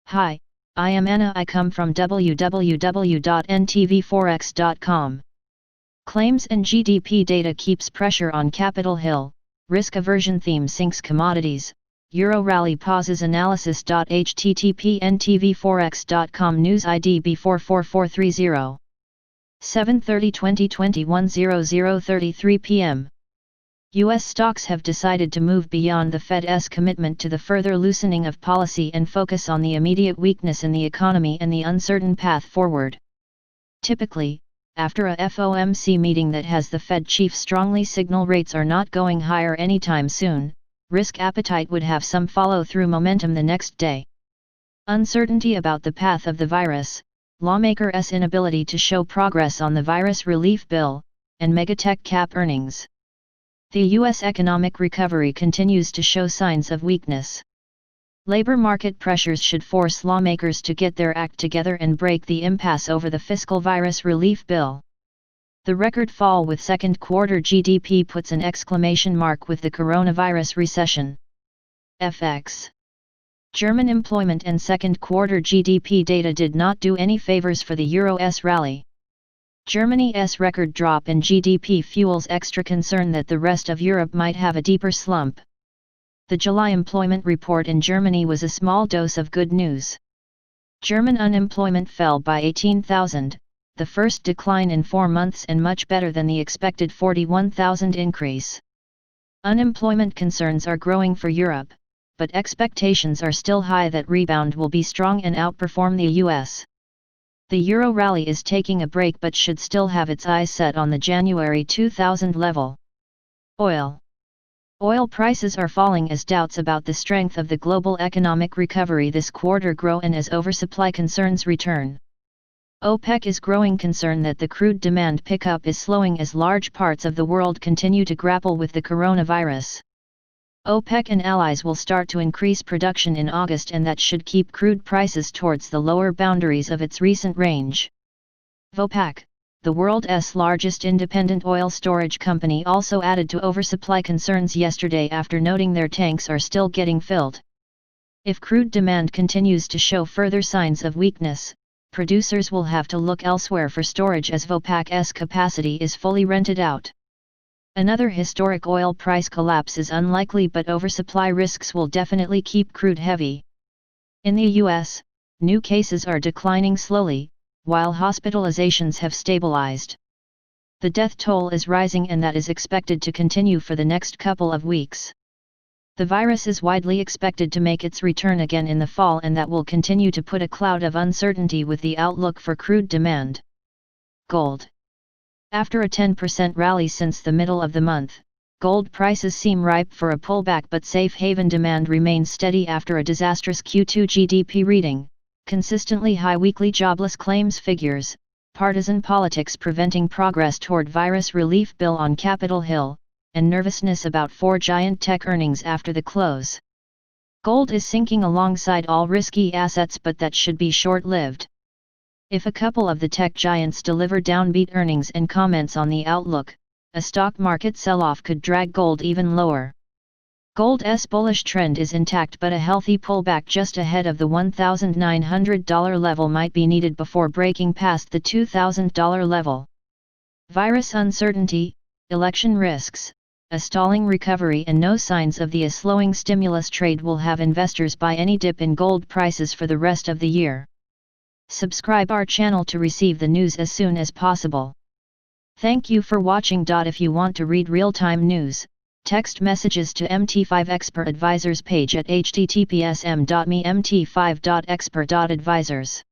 Hi, I am Anna. I come from www.ntvforex.com. Claims and GDP data keeps pressure on Capitol Hill, risk aversion theme sinks commodities, Euro rally pauses analysis. http ntvforex.com news ID B44430. 7/30/2021 00:33 p.m. U.S. stocks have decided to move beyond the Fed's commitment to the further loosening of policy and focus on the immediate weakness in the economy and the uncertain path forward. Typically, after a FOMC meeting that has the Fed chief strongly signal rates are not going higher anytime soon, risk appetite would have some follow-through momentum the next day. Uncertainty about the path of the virus, lawmakers' inability to show progress on the virus relief bill, and megatech cap earnings. The U.S. economic recovery continues to show signs of weakness. Labor market pressures should force lawmakers to get their act together and break the impasse over the fiscal virus relief bill. The record fall with second quarter GDP puts an exclamation mark with the coronavirus recession. FX. German employment and second quarter GDP data did not do any favors for the Euro's rally. Germany's record drop in GDP fuels extra concern that the rest of Europe might have a deeper slump. The July employment report in Germany was a small dose of good news. German unemployment fell by 18,000, the first decline in 4 months and much better than the expected 41,000 increase. Unemployment concerns are growing for Europe, but expectations are still high that rebound will be strong and outperform the US. The Euro rally is taking a break but should still have its eyes set on the January 2000 level. Oil. Oil prices are falling as doubts about the strength of the global economic recovery this quarter grow and as oversupply concerns return. OPEC is growing concern that the crude demand pickup is slowing as large parts of the world continue to grapple with the coronavirus. OPEC and allies will start to increase production in August and that should keep crude prices towards the lower boundaries of its recent range. Vopak, the world's largest independent oil storage company, also added to oversupply concerns yesterday after noting their tanks are still getting filled. If crude demand continues to show further signs of weakness, producers will have to look elsewhere for storage as Vopak's capacity is fully rented out. Another historic oil price collapse is unlikely, but oversupply risks will definitely keep crude heavy. In the US, new cases are declining slowly, while hospitalizations have stabilized. The death toll is rising and that is expected to continue for the next couple of weeks. The virus is widely expected to make its return again in the fall and that will continue to put a cloud of uncertainty with the outlook for crude demand. Gold. After a 10% rally since the middle of the month, gold prices seem ripe for a pullback, but safe haven demand remains steady after a disastrous Q2 GDP reading, consistently high weekly jobless claims figures, partisan politics preventing progress toward virus relief bill on Capitol Hill, and nervousness about 4 giant tech earnings after the close. Gold is sinking alongside all risky assets, but that should be short-lived. If a couple of the tech giants deliver downbeat earnings and comments on the outlook, a stock market sell-off could drag gold even lower. Gold's bullish trend is intact, but a healthy pullback just ahead of the $1,900 level might be needed before breaking past the $2,000 level. Virus uncertainty, election risks, a stalling recovery and no signs of the slowing stimulus trade will have investors buy any dip in gold prices for the rest of the year. Subscribe our channel to receive the news as soon as possible. Thank you for watching. If you want to read real-time news, text messages to MT5 Expert Advisors page at https://mt5.expert.advisors.